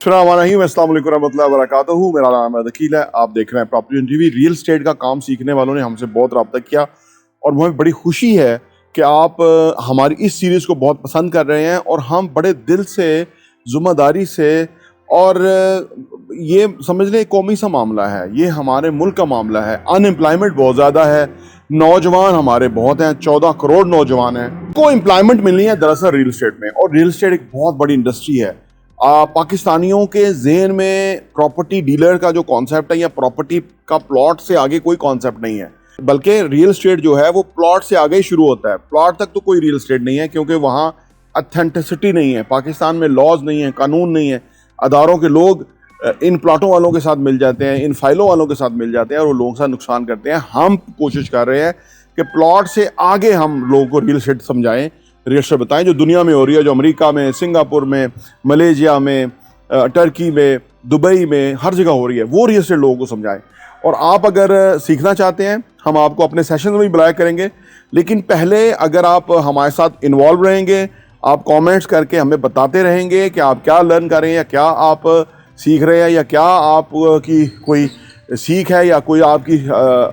अस्सलाम वालेकुम रहमतुल्लाहि व बरकातहू। मेरा नाम है अकील है। आप देख रहे हैं प्रॉपर्टी टीवी। रियल एस्टेट का काम सीखने वालों ने हमसे बहुत रब्ता किया और मुझे बड़ी खुशी है कि आप हमारी इस सीरीज़ को बहुत पसंद कर रहे हैं और हम बड़े दिल से, ज़िम्मेदारी से और ये समझ लें कौमी सा मामला है, ये हमारे मुल्क का मामला है। अनएम्प्लॉयमेंट बहुत ज़्यादा है, नौजवान हमारे बहुत हैं, 14 करोड़ नौजवान हैं को एम्प्लॉयमेंट मिलनी है दरअसल रियल एस्टेट में। और रियल एस्टेट एक बहुत बड़ी इंडस्ट्री है। पाकिस्तानियों के ज़हन में प्रॉपर्टी डीलर का जो कॉन्सेप्ट है या प्रॉपर्टी का प्लॉट से आगे कोई कॉन्सेप्ट नहीं है, बल्कि रियल एस्टेट जो है वो प्लॉट से आगे ही शुरू होता है। प्लॉट तक तो कोई रियल एस्टेट नहीं है क्योंकि वहाँ अथेंटिसिटी नहीं है, पाकिस्तान में लॉज नहीं है, कानून नहीं है। अदारों के लोग इन प्लाटों वालों के साथ मिल जाते हैं, इन फाइलों वालों के साथ मिल जाते हैं और वो लोगों के साथ नुकसान करते हैं। हम कोशिश कर रहे हैं कि प्लॉट से आगे हम लोगों को रियल एस्टेट समझाएं, रियल एस्टेट बताएं जो दुनिया में हो रही है, जो अमेरिका में, सिंगापुर में, मलेशिया में, टर्की में, दुबई में, हर जगह हो रही है, वो रियल एस्टेट लोगों को समझाएं। और आप अगर सीखना चाहते हैं, हम आपको अपने सेशन में भी बुलाया करेंगे, लेकिन पहले अगर आप हमारे साथ इन्वॉल्व रहेंगे, आप कमेंट्स करके हमें बताते रहेंगे कि आप क्या लर्न कर रहे हैं या क्या आप सीख रहे हैं या क्या आप की कोई सीख है या कोई आपकी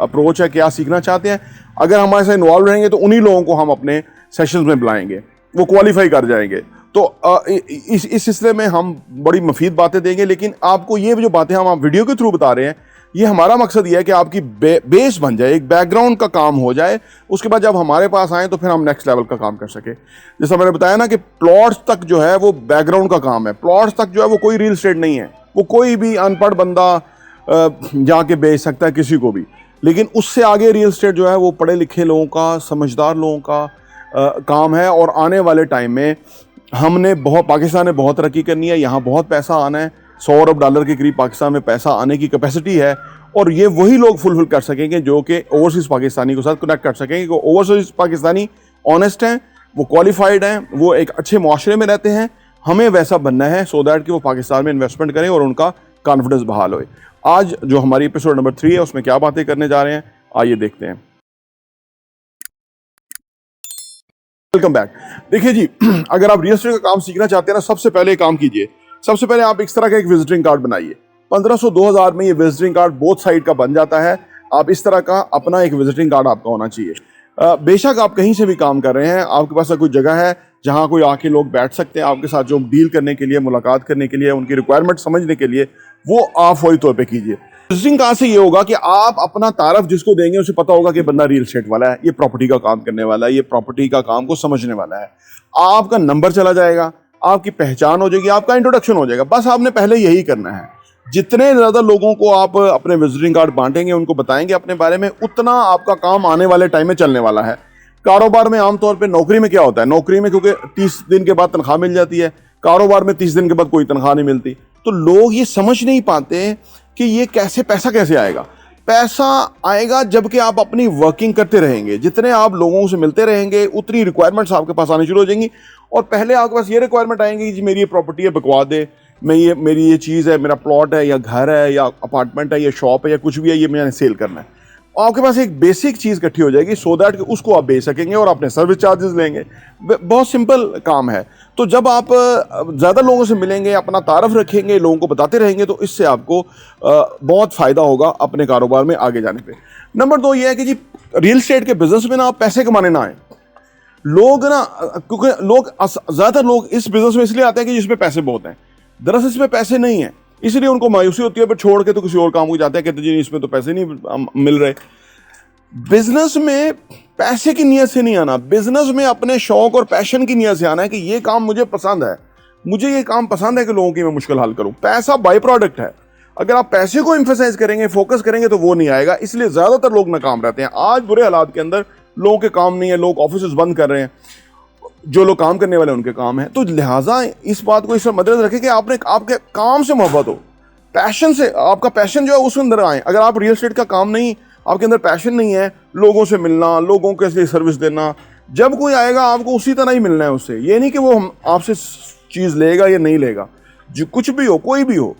अप्रोच है, क्या सीखना चाहते हैं। अगर हमारे साथ इन्वॉल्व रहेंगे तो उन्हीं लोगों को हम अपने सेशंस में बुलाएंगे, वो क्वालिफाई कर जाएंगे। तो इस सिलसिले में हम बड़ी मुफीद बातें देंगे, लेकिन आपको ये जो बातें हम आप वीडियो के थ्रू बता रहे हैं, ये हमारा मकसद ये है कि आपकी बेस बन जाए, एक बैकग्राउंड का काम हो जाए। उसके बाद जब हमारे पास आए तो फिर हम नेक्स्ट लेवल का काम कर सके। जैसा मैंने बताया ना कि प्लॉट्स तक जो है वो बैकग्राउंड का काम है। प्लॉट्स तक जो है वो कोई रियल एस्टेट नहीं है, वो कोई भी अनपढ़ बंदा जाके बेच सकता है किसी को भी। लेकिन उससे आगे रियल एस्टेट जो है वो पढ़े लिखे लोगों का, समझदार लोगों का काम है। और आने वाले टाइम में पाकिस्तान ने बहुत तरक्की करनी है, यहाँ बहुत पैसा आना है। 100 अरब डॉलर के करीब पाकिस्तान में पैसा आने की कैपेसिटी है और ये वही लोग फुलफिल कर सकेंगे जो कि ओवरसीज़ पाकिस्तानी के साथ कनेक्ट कर सकेंगे। ओवरसीज़ पाकिस्तानी ऑनेस्ट हैं, वो क्वालिफाइड हैं, वो एक अच्छे माशरे में रहते हैं। हमें वैसा बनना है सो दैट कि वो पाकिस्तान में इन्वेस्टमेंट करें और उनका कॉन्फिडेंस बहाल हो। आज जो हमारी एपिसोड नंबर 3 है उसमें क्या बातें करने जा रहे हैं, आइए देखते हैं। Welcome back. देखिए जी, अगर आप रियल एस्टेट का काम सीखना चाहते हैं ना, सबसे पहले काम कीजिए। सबसे पहले आप इस तरह का एक विजिटिंग कार्ड बनाइए। 1500-2000 में ये विजिटिंग कार्ड बोथ साइड का बन जाता है। आप इस तरह का अपना एक विजिटिंग कार्ड आपका होना चाहिए। बेशक आप कहीं से भी काम कर रहे हैं, आपके पास कोई जगह है जहां कोई आके लोग बैठ सकते हैं आपके साथ, जो डील करने के लिए, मुलाकात करने के लिए, उनकी रिक्वायरमेंट समझने के लिए, वो आप फौरी तौर पर कीजिए। विजिटिंग कार्ड से ये होगा कि आप अपना तारफ जिसको देंगे उसे पता होगा कि बंदा रियल एस्टेट वाला है, ये प्रॉपर्टी का काम करने वाला है, ये प्रॉपर्टी का काम को समझने वाला है। आपका नंबर चला जाएगा, आपकी पहचान हो जाएगी, आपका इंट्रोडक्शन हो जाएगा। बस आपने पहले यही करना है। जितने ज़्यादा लोगों को आप अपने विजिटिंग कार्ड बांटेंगे, उनको बताएंगे अपने बारे में, उतना आपका काम आने वाले टाइम में चलने वाला है। कारोबार में आमतौर पे, नौकरी में क्या होता है, नौकरी में क्योंकि 30 दिन के बाद तनख्वाह मिल जाती है, कारोबार में 30 दिन के बाद कोई तनख्वाह नहीं मिलती। तो लोग ये समझ नहीं पाते कि ये पैसा कैसे आएगा। पैसा आएगा जबकि आप अपनी वर्किंग करते रहेंगे। जितने आप लोगों से मिलते रहेंगे उतनी रिक्वायरमेंट्स आपके पास आनी शुरू हो जाएंगी। और पहले आपके पास ये रिक्वायरमेंट आएंगी कि मेरी ये प्रॉपर्टी है, बकवा दे, मेरी ये चीज़ है, मेरा प्लॉट है या घर है या अपार्टमेंट है या शॉप है या कुछ भी है, ये मैंने सेल करना है। आपके पास एक बेसिक चीज़ इकट्ठी हो जाएगी सो दैट कि उसको आप बेच सकेंगे और अपने सर्विस चार्जेस लेंगे। बहुत सिंपल काम है। तो जब आप ज़्यादा लोगों से मिलेंगे, अपना तारफ़ रखेंगे, लोगों को बताते रहेंगे, तो इससे आपको बहुत फ़ायदा होगा अपने कारोबार में आगे जाने पे। नंबर 2 ये है कि जी, रियल एस्टेट के बिज़नेस में ना आप पैसे कमाने ना आए। लोग ना, क्योंकि ज़्यादातर लोग इस बिज़नेस में इसलिए आते हैं कि जिसमें पैसे बहुत हैं। दरअसल इसमें पैसे नहीं है, इसलिए उनको मायूसी होती है, पर छोड़ के तो किसी और काम को जाते हैं, कहते जी इसमें तो पैसे नहीं मिल रहे। बिजनेस में पैसे की नीयत से नहीं आना, बिजनेस में अपने शौक और पैशन की नीयत से आना है कि ये काम मुझे पसंद है, मुझे ये काम पसंद है कि लोगों की मैं मुश्किल हल करूं। पैसा बाई प्रोडक्ट है। अगर आप पैसे को एम्फेसाइज करेंगे, फोकस करेंगे, तो वो नहीं आएगा। इसलिए ज्यादातर लोग नाकाम रहते हैं। आज बुरे हालात के अंदर लोगों के काम नहीं है, लोग ऑफिस बंद कर रहे हैं, जो लोग काम करने वाले उनके काम है। तो लिहाजा इस बात को इस मद्देनजर रखें कि आपने आपके काम से मोहब्बत हो, पैशन से, आपका पैशन जो है उसके अंदर आए। अगर आप रियल एस्टेट का काम नहीं, आपके अंदर पैशन नहीं है, लोगों से मिलना, लोगों के लिए सर्विस देना, जब कोई आएगा आपको उसी तरह ही मिलना है उससे। ये नहीं कि वो आपसे चीज़ लेगा या नहीं लेगा, जो कुछ भी हो, कोई भी हो,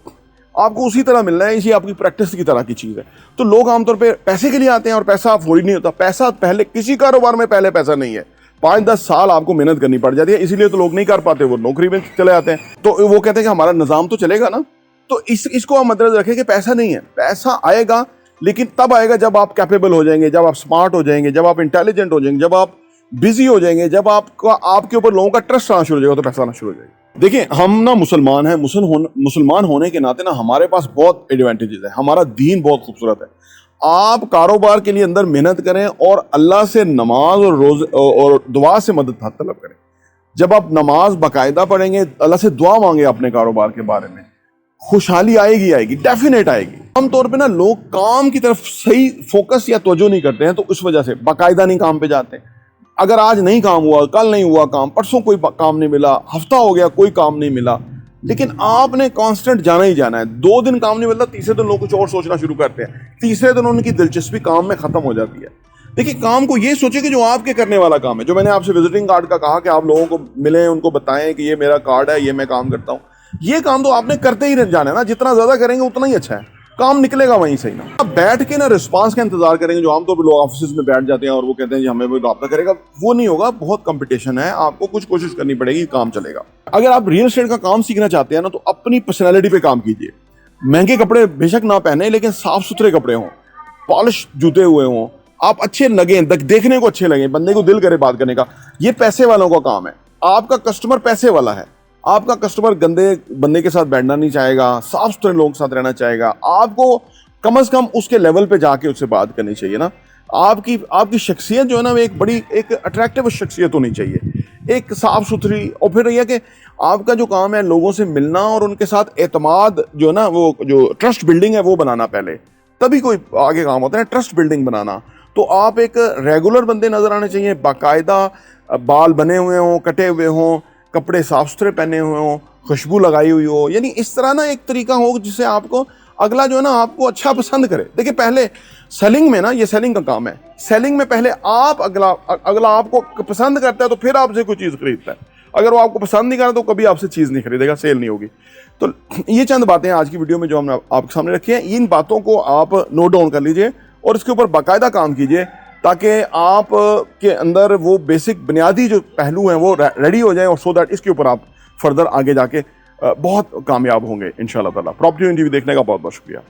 आपको उसी तरह मिलना है। इसी आपकी प्रैक्टिस की तरह की चीज़ है। तो लोग आमतौर पे पैसे के लिए आते हैं और पैसा फौरी नहीं होता। पैसा पहले, किसी कारोबार में पहले पैसा नहीं है, 5-10 साल आपको मेहनत करनी पड़ जाती है, इसीलिए तो लोग नहीं कर पाते, वो नौकरी में चले जाते हैं। तो वो कहते हैं कि हमारा निजाम तो चलेगा ना। तो इसको आप मद्देनजर रखें कि पैसा नहीं है, पैसा आएगा लेकिन तब आएगा जब आप कैपेबल हो जाएंगे, जब आप स्मार्ट हो जाएंगे, जब आप इंटेलिजेंट हो जाएंगे, जब आप बिजी हो जाएंगे, जब आपके ऊपर लोगों का ट्रस्ट आना शुरू हो जाएगा, तो पैसा आना शुरू हो जाएगा। देखिए, हम ना मुसलमान हैं, मुसलमान होने के नाते ना हमारे पास बहुत एडवांटेजेस है, हमारा दीन बहुत खूबसूरत है। आप कारोबार के लिए अंदर मेहनत करें और अल्लाह से नमाज और रोज और दुआ से मदद तलब करें। जब आप नमाज बाकायदा पढ़ेंगे, अल्लाह से दुआ मांगे अपने कारोबार के बारे में, खुशहाली आएगी, डेफिनेट आएगी। आमतौर पे ना लोग काम की तरफ सही फोकस या तवज्जो नहीं करते हैं, तो उस वजह से बाकायदा नहीं काम पे जाते। अगर आज नहीं काम हुआ, कल नहीं हुआ काम, परसों कोई काम नहीं मिला, हफ्ता हो गया कोई काम नहीं मिला, लेकिन आपने कांस्टेंट जाना ही जाना है। 2 दिन काम नहीं मिलता, तीसरे दिन लोग कुछ और सोचना शुरू करते हैं, तीसरे दिन उनकी दिलचस्पी काम में खत्म हो जाती है। देखिए, काम को ये सोचे कि जो आपके करने वाला काम है, जो मैंने आपसे विजिटिंग कार्ड का कहा कि आप लोगों को मिलें, उनको बताएं कि ये मेरा कार्ड है, ये मैं काम करता हूँ, ये काम तो आपने करते ही जाना है ना। जितना ज्यादा करेंगे उतना ही अच्छा है, काम निकलेगा वहीं से ही ना। आप बैठ के ना रिस्पांस का इंतजार करेंगे, जो आमतौर पर लोग ऑफिस में बैठ जाते हैं और वो कहते हैं जी हमें वो रब्ता करेगा, वो नहीं होगा। बहुत कंपटीशन है, आपको कुछ कोशिश करनी पड़ेगी, काम चलेगा। अगर आप रियल एस्टेट का काम सीखना चाहते हैं ना, तो अपनी पर्सनैलिटी पे काम कीजिए। महंगे कपड़े बेशक ना पहने, लेकिन साफ सुथरे कपड़े हों, पॉलिश जूते हुए हों, आप अच्छे लगे, देखने को अच्छे लगे, बंदे को दिल करे बात करने का। ये पैसे वालों का काम है। आपका कस्टमर पैसे वाला है, आपका कस्टमर गंदे बंदे के साथ बैठना नहीं चाहेगा, साफ सुथरे लोगों के साथ रहना चाहेगा। आपको कम से कम उसके लेवल पे जाके उससे बात करनी चाहिए ना। आपकी शख्सियत जो है ना, वो एक अट्रैक्टिव शख्सियत होनी चाहिए, एक साफ सुथरी। और फिर यह कि आपका जो काम है लोगों से मिलना और उनके साथ एतमाद जो है ना, वो जो ट्रस्ट बिल्डिंग है वो बनाना, पहले तभी कोई आगे काम होता है, ट्रस्ट बिल्डिंग बनाना। तो आप एक रेगुलर बंदे नजर आने चाहिए, बाकायदा बाल बने हुए हों, कटे हुए हों, कपड़े साफ सुथरे पहने हुए हों, खुशबू लगाई हुई हो, यानी इस तरह ना एक तरीका हो जिससे आपको अगला जो है ना आपको अच्छा पसंद करे। देखिए, पहले सेलिंग में ना, ये सेलिंग का काम है, सेलिंग में पहले आप अगला आपको पसंद करता है तो फिर आपसे कोई चीज़ खरीदता है। अगर वो आपको पसंद नहीं करता तो कभी आपसे चीज़ नहीं खरीदेगा, सेल नहीं होगी। तो ये चंद बातें आज की वीडियो में जो हमने आपके सामने रखी हैं, इन बातों को आप नोट डाउन कर लीजिए और इसके ऊपर बाकायदा काम कीजिए, ताकि आप के अंदर वो बेसिक बुनियादी जो पहलू हैं वो रेडी हो जाए, और सो दैट इसके ऊपर आप फर्दर आगे जाके बहुत कामयाब होंगे इंशाल्लाह ताला। प्रॉपर्टी इंटरव्यू देखने का बहुत बहुत शुक्रिया।